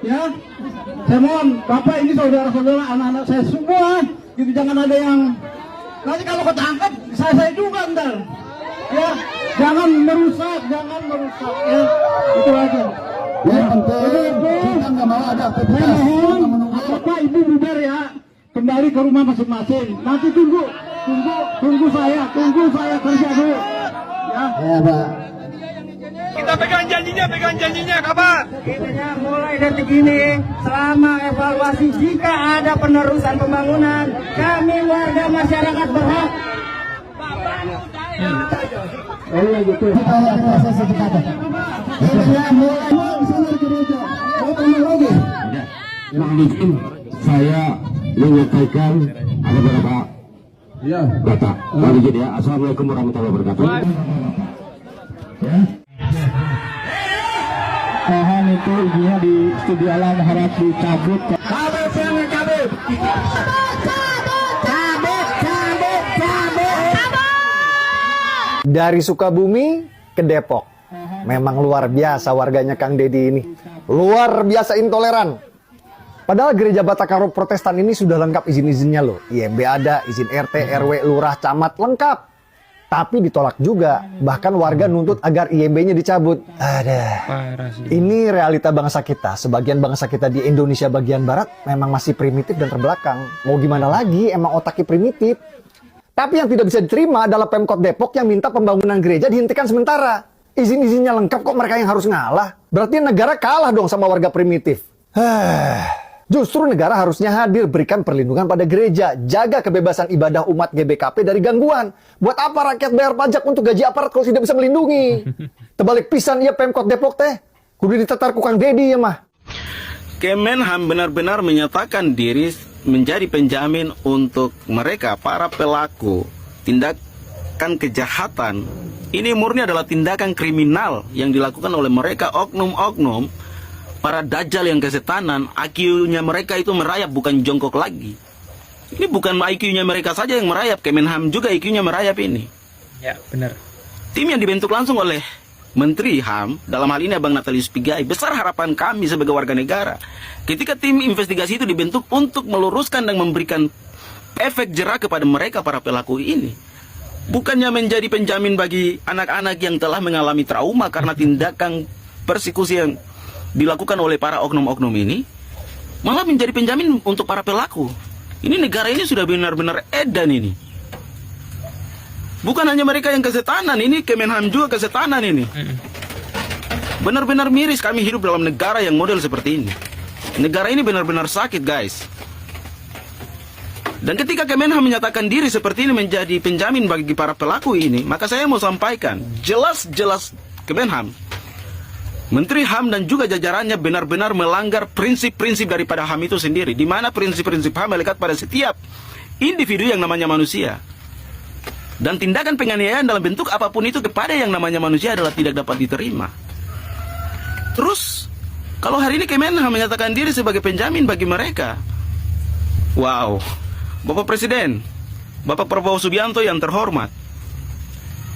Ya, saya mohon Bapak ini saudara-saudara anak-anak saya semua, gitu jangan ada yang nanti kalau ketangkap saya juga ntar. Ya, jangan merusak ya. Itu aja. Yang penting kita nggak mau ada aktivitas. Saya mohon Bapak Ibu bubar ya, kembali ke rumah masing-masing. Nanti tunggu saya kerja dulu. Ya. Ya, Pak. Kita pegang janjinya, kabar. Intinya mulai detik ini, selama evaluasi jika ada penerusan pembangunan, kami warga masyarakat berhak. Kita lihat proses secepatnya. Intinya mulai sumber gereja. Mau tambah lagi? Yang mungkin saya menyampaikan ada beberapa data. Lalu jadi ya, Assalamualaikum warahmatullahi wabarakatuh. Mohon itu izinnya di studio alam harap dicabut. Dari Sukabumi ke Depok. Memang luar biasa warganya Kang Deddy ini. Luar biasa intoleran. Padahal gereja Batakaro Protestan ini sudah lengkap izin-izinnya loh. IMB ada, izin RT, RW, lurah, camat, lengkap. Tapi ditolak juga. Bahkan warga nuntut agar IMB-nya dicabut. Ini realita bangsa kita. Sebagian bangsa kita di Indonesia bagian barat memang masih primitif dan terbelakang. Mau gimana lagi, emang otaknya primitif. Tapi yang tidak bisa diterima adalah Pemkot Depok yang minta pembangunan gereja dihentikan sementara. Izin-izinnya lengkap kok mereka yang harus ngalah. Berarti negara kalah dong sama warga primitif. Justru negara harusnya hadir, berikan perlindungan pada gereja, jaga kebebasan ibadah umat GBKP dari gangguan. Buat apa rakyat bayar pajak untuk gaji aparat kalau tidak bisa melindungi? Terbalik pisan ya Pemkot Depok teh. Kudu ditetar ku Kang Deddy ya mah. Kemenham benar-benar menyatakan diri menjadi penjamin untuk mereka, para pelaku tindakan kejahatan. Ini murni adalah tindakan kriminal yang dilakukan oleh mereka, oknum-oknum, para dajjal yang kesetanan. IQ-nya mereka itu merayap, bukan jongkok lagi. Ini bukan IQ-nya mereka saja yang merayap, Kemenham juga IQ-nya merayap ini. Ya, benar. Tim yang dibentuk langsung oleh Menteri HAM, dalam hal ini Abang Natalius Pigai, besar harapan kami sebagai warga negara. Ketika tim investigasi itu dibentuk untuk meluruskan dan memberikan efek jerah kepada mereka, para pelaku ini. Bukannya menjadi penjamin bagi anak-anak yang telah mengalami trauma karena tindakan persekusi yang dilakukan oleh para oknum-oknum ini, malah menjadi penjamin untuk para pelaku. Ini negara ini sudah benar-benar edan ini. Bukan hanya mereka yang kesetanan, ini Kemenham juga kesetanan ini. Benar-benar miris kami hidup dalam negara yang model seperti ini. Negara ini benar-benar sakit, guys. Dan ketika Kemenham menyatakan diri seperti ini menjadi penjamin bagi para pelaku ini, maka saya mau sampaikan, jelas-jelas Kemenham, Menteri HAM dan juga jajarannya benar-benar melanggar prinsip-prinsip daripada HAM itu sendiri. Di mana prinsip-prinsip HAM melekat pada setiap individu yang namanya manusia. Dan tindakan penganiayaan dalam bentuk apapun itu kepada yang namanya manusia adalah tidak dapat diterima. Terus, kalau hari ini Kemenham menyatakan diri sebagai penjamin bagi mereka. Wow, Bapak Presiden, Bapak Prabowo Subianto yang terhormat,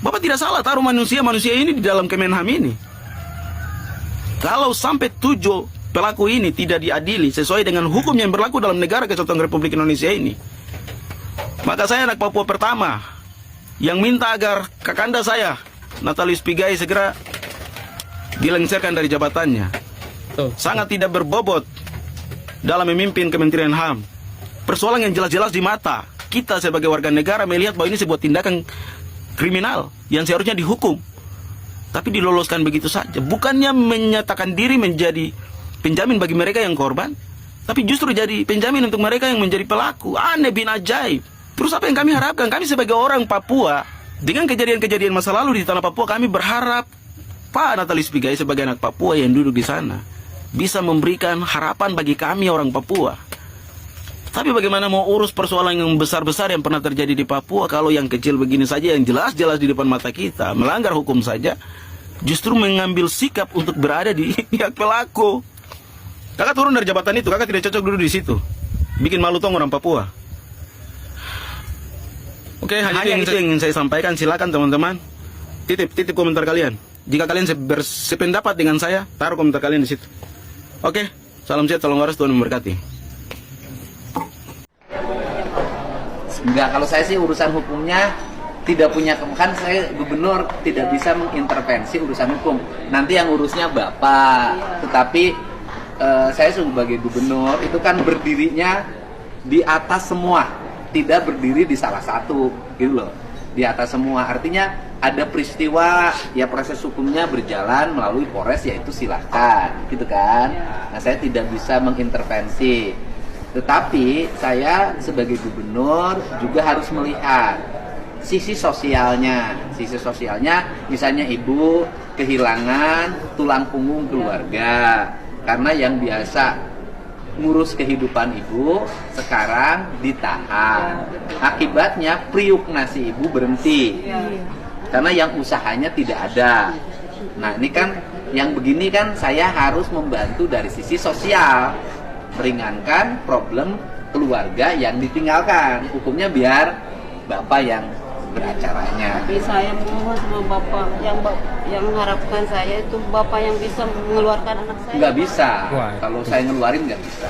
Bapak tidak salah taruh manusia-manusia ini di dalam Kemenham ini. Kalau sampai 7 pelaku ini tidak diadili sesuai dengan hukum yang berlaku dalam negara Kesatuan Republik Indonesia ini, maka saya anak Papua pertama yang minta agar kakanda saya, Natalius Pigai, segera dilengsarkan dari jabatannya. Sangat tidak berbobot dalam memimpin Kementerian HAM. Persoalan yang jelas-jelas di mata kita sebagai warga negara melihat bahwa ini sebuah tindakan kriminal yang seharusnya dihukum. Tapi diloloskan begitu saja. Bukannya menyatakan diri menjadi penjamin bagi mereka yang korban, tapi justru jadi penjamin untuk mereka yang menjadi pelaku. Aneh bin ajaib. Terus apa yang kami harapkan? Kami sebagai orang Papua, dengan kejadian-kejadian masa lalu di tanah Papua, kami berharap Pak Natalius Pigai sebagai anak Papua yang duduk di sana bisa memberikan harapan bagi kami orang Papua. Tapi bagaimana mau urus persoalan yang besar-besar yang pernah terjadi di Papua kalau yang kecil begini saja, yang jelas-jelas di depan mata kita, melanggar hukum saja, justru mengambil sikap untuk berada di pihak pelaku. Kakak turun dari jabatan itu, kakak tidak cocok duduk di situ. Bikin malu tong orang Papua. Oke, hanya itu yang ingin saya sampaikan. Silakan teman-teman, titip komentar kalian. Jika kalian bersependapat dengan saya, taruh komentar kalian di situ. Oke, Salam sehat, salam waras, Tuhan memberkati. Enggak, kalau saya sih urusan hukumnya tidak punya, kan saya gubernur tidak bisa mengintervensi urusan hukum. Nanti yang urusnya Bapak. Tetapi saya sebagai gubernur itu kan berdirinya di atas semua, tidak berdiri di salah satu, gitu loh. Di atas semua, artinya ada peristiwa, ya proses hukumnya berjalan melalui Polres, yaitu silahkan, gitu kan. Nah, saya tidak bisa mengintervensi. Tetapi saya sebagai gubernur juga harus melihat sisi sosialnya. Sisi sosialnya, misalnya ibu kehilangan tulang punggung keluarga karena yang biasa ngurus kehidupan ibu sekarang ditahan. Akibatnya priuk nasi ibu berhenti karena yang usahanya tidak ada. Nah, ini kan yang begini kan saya harus membantu dari sisi sosial, meringankan problem keluarga yang ditinggalkan. Hukumnya biar Bapak yang beracaranya. Tapi saya mohon sama Bapak, yang mengharapkan saya itu Bapak yang bisa mengeluarkan anak saya. Nggak bisa. Kalau saya ngeluarin nggak bisa.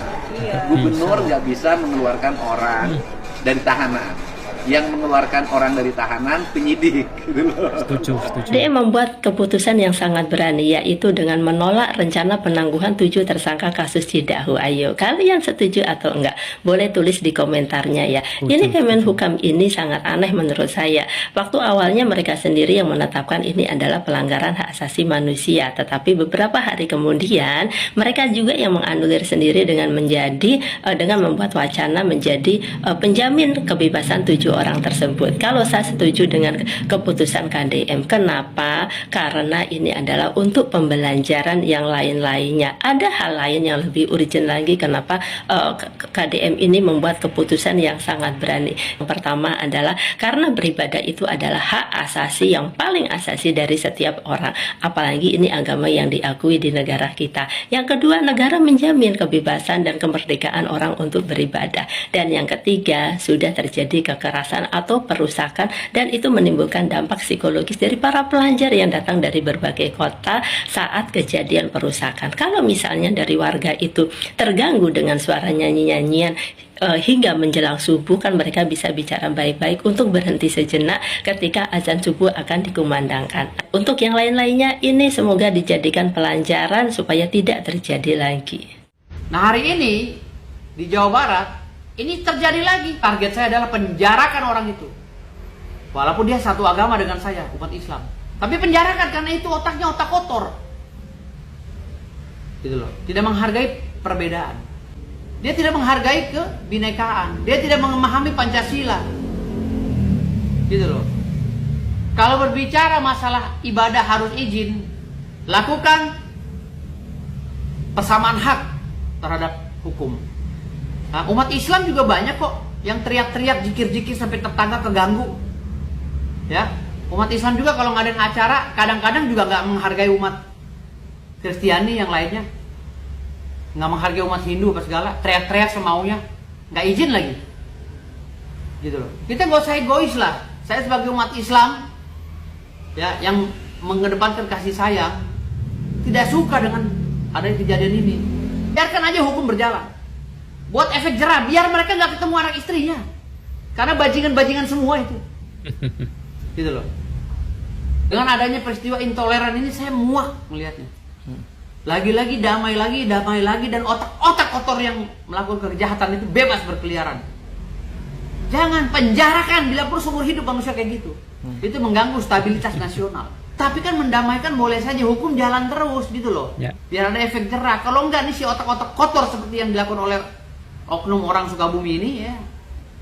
Gubernur nggak bisa mengeluarkan orang dari tahanan. Yang mengeluarkan orang dari tahanan penyidik. Setuju. Dia membuat keputusan yang sangat berani, yaitu dengan menolak rencana penangguhan 7 tersangka kasus Cidahu. Ayo, kalian setuju atau enggak? Boleh tulis di komentarnya ya. Ini Kemenhukam ini sangat aneh menurut saya. Waktu awalnya mereka sendiri yang menetapkan ini adalah pelanggaran hak asasi manusia, tetapi beberapa hari kemudian mereka juga yang menganulir sendiri dengan membuat wacana menjadi penjamin kebebasan 7 orang tersebut. Kalau saya setuju dengan keputusan KDM, kenapa? Karena ini adalah untuk pembelajaran yang lain-lainnya. Ada hal lain yang lebih urgent lagi. Kenapa KDM ini membuat keputusan yang sangat berani? Yang pertama adalah karena beribadah itu adalah hak asasi yang paling asasi dari setiap orang. Apalagi ini agama yang diakui di negara kita. Yang kedua, negara menjamin kebebasan dan kemerdekaan orang untuk beribadah. Dan yang ketiga, sudah terjadi kekerasan atau perusakan, dan itu menimbulkan dampak psikologis dari para pelajar yang datang dari berbagai kota saat kejadian perusakan. Kalau misalnya dari warga itu terganggu dengan suara nyanyi-nyanyian hingga menjelang subuh, kan mereka bisa bicara baik-baik untuk berhenti sejenak ketika azan subuh akan dikumandangkan. Untuk yang lain-lainnya ini semoga dijadikan pelajaran supaya tidak terjadi lagi. Nah, hari ini di Jawa Barat ini terjadi lagi. Target saya adalah penjarakan orang itu. Walaupun dia satu agama dengan saya, umat Islam. Tapi penjarakan karena itu otaknya otak kotor. Gitu loh. Tidak menghargai perbedaan. Dia tidak menghargai kebinekaan. Dia tidak memahami Pancasila. Gitu loh. Kalau berbicara masalah ibadah harus izin, lakukan persamaan hak terhadap hukum. Nah, umat Islam juga banyak kok yang teriak-teriak, jikir-jikir sampai tetangga keganggu. Ya, umat Islam juga kalau ngadain acara kadang-kadang juga nggak menghargai umat Kristiani yang lainnya, nggak menghargai umat Hindu apa segala, teriak-teriak semaunya, nggak izin lagi. Gitu loh. Kita nggak usah egois lah. Saya sebagai umat Islam, ya, yang mengedepankan kasih sayang, tidak suka dengan adanya kejadian ini. Biarkan aja hukum berjalan. Buat efek jerah, biar mereka nggak ketemu anak istrinya. Karena bajingan-bajingan semua itu. Gitu loh. Dengan adanya peristiwa intoleran ini saya muak melihatnya. Lagi-lagi damai lagi, dan otak-otak kotor yang melakukan kejahatan itu bebas berkeliaran. Jangan penjarakan bila perlu seumur hidup manusia kayak gitu. Itu mengganggu stabilitas nasional. Tapi kan mendamaikan boleh saja, hukum jalan terus gitu loh. Biar ada efek jerah. Kalau enggak nih si otak-otak kotor seperti yang dilakukan oleh oknum orang Sukabumi ini, ya,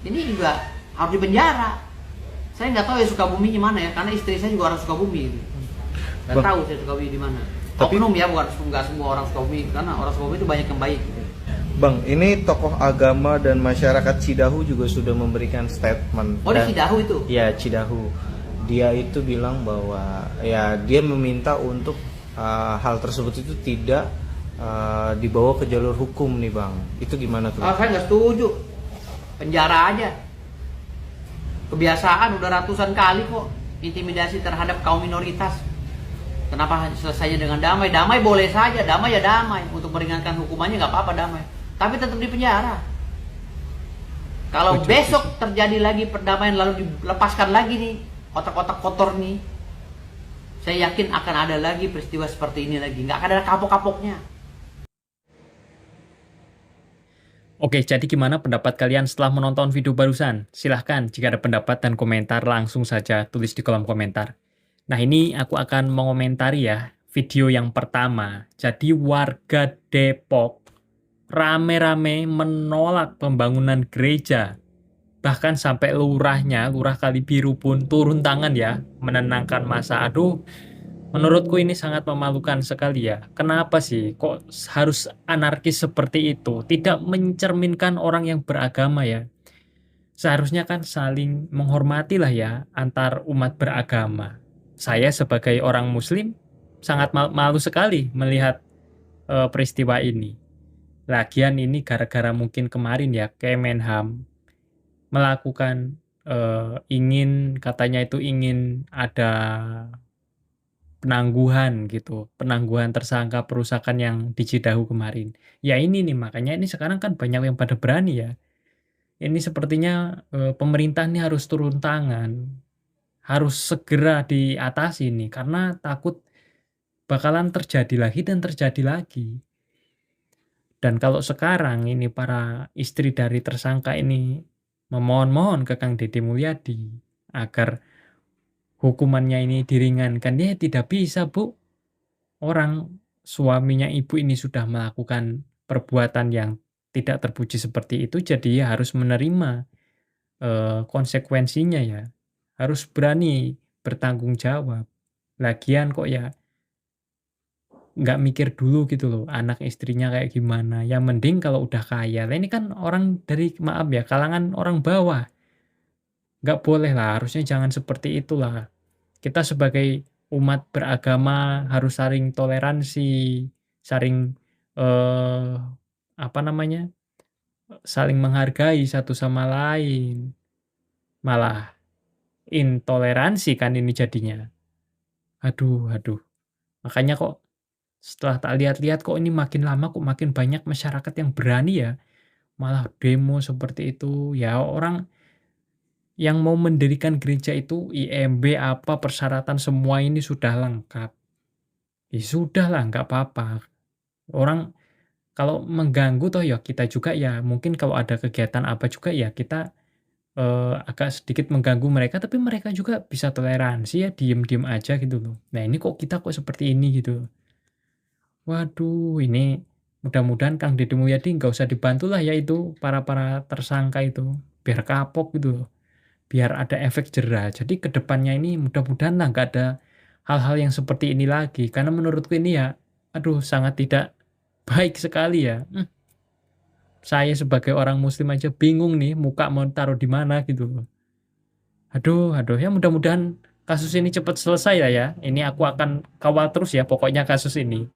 ini juga harus dipenjara. Saya nggak tahu ya Sukabumi di mana ya, karena istri saya juga orang Sukabumi. Nggak tahu saya Sukabumi di mana. Oknum ya, bukan nggak semua orang Sukabumi, karena orang Sukabumi itu banyak yang baik. Bang, ini tokoh agama dan masyarakat Cidahu juga sudah memberikan statement. Oh, di Cidahu itu? Ya, Cidahu. Dia itu bilang bahwa ya dia meminta untuk hal tersebut itu tidak dibawa ke jalur hukum nih Bang. Itu gimana tuh? Saya nggak setuju. Penjara aja. Kebiasaan udah ratusan kali kok intimidasi terhadap kaum minoritas. Kenapa selesainya dengan damai? Damai boleh saja, damai ya damai. Untuk meringankan hukumannya nggak apa-apa damai. Tapi tetap di penjara. Kalau besok terjadi lagi perdamaian lalu dilepaskan lagi nih otak-otak kotor nih, saya yakin akan ada lagi peristiwa seperti ini lagi. Nggak akan ada kapok-kapoknya. Oke, jadi gimana pendapat kalian setelah menonton video barusan? Silahkan, jika ada pendapat dan komentar langsung saja tulis di kolom komentar. Nah, ini aku akan mengomentari ya video yang pertama. Jadi warga Depok rame-rame menolak pembangunan gereja. Bahkan sampai lurahnya, lurah Kalibiru pun turun tangan ya, menenangkan massa. Aduh, menurutku ini sangat memalukan sekali ya. Kenapa sih kok harus anarkis seperti itu? Tidak mencerminkan orang yang beragama ya. Seharusnya kan saling menghormati lah ya antar umat beragama. Saya sebagai orang muslim sangat malu sekali melihat peristiwa ini. Lagian ini gara-gara mungkin kemarin ya Kemenham melakukan katanya itu ingin ada penangguhan gitu, penangguhan tersangka perusakan yang di Cidahu kemarin. Ya ini nih, makanya ini sekarang kan banyak yang pada berani ya. Ini sepertinya pemerintah ini harus turun tangan, harus segera diatasi nih, karena takut bakalan terjadi lagi dan terjadi lagi. Dan kalau sekarang ini para istri dari tersangka ini memohon-mohon ke Kang Deddy Mulyadi agar hukumannya ini diringankan, ya tidak bisa Bu. Orang suaminya ibu ini sudah melakukan perbuatan yang tidak terpuji seperti itu, jadi ya harus menerima konsekuensinya ya. Harus berani bertanggung jawab. Lagian kok ya nggak mikir dulu gitu loh, anak istrinya kayak gimana. Ya mending kalau udah kaya. Nah, ini kan orang dari, maaf ya, kalangan orang bawah. Nggak boleh lah, harusnya jangan seperti itulah. Kita sebagai umat beragama harus saling toleransi, saling saling menghargai satu sama lain. Malah intoleransi kan ini jadinya. Aduh. Makanya kok setelah tak lihat-lihat kok ini makin lama kok makin banyak masyarakat yang berani ya. Malah demo seperti itu. Ya orang yang mau mendirikan gereja itu IMB apa persyaratan semua ini sudah lengkap. Ya sudah lah, nggak apa-apa. Orang kalau mengganggu toh ya kita juga ya mungkin kalau ada kegiatan apa juga ya kita agak sedikit mengganggu mereka, tapi mereka juga bisa toleransi ya, diem-diem aja gitu loh. Nah ini kok kita kok seperti ini gitu. Waduh, ini mudah-mudahan Kang Deddy Mulyadi nggak usah dibantu lah ya itu para tersangka itu, biar kapok gitu loh. Biar ada efek jera. Jadi kedepannya ini mudah-mudahan lah nggak ada hal-hal yang seperti ini lagi. Karena menurutku ini ya, aduh sangat tidak baik sekali ya. Saya sebagai orang muslim aja bingung nih muka mau taruh di mana gitu. Aduh ya mudah-mudahan kasus ini cepat selesai lah ya. Ini aku akan kawal terus ya pokoknya kasus ini.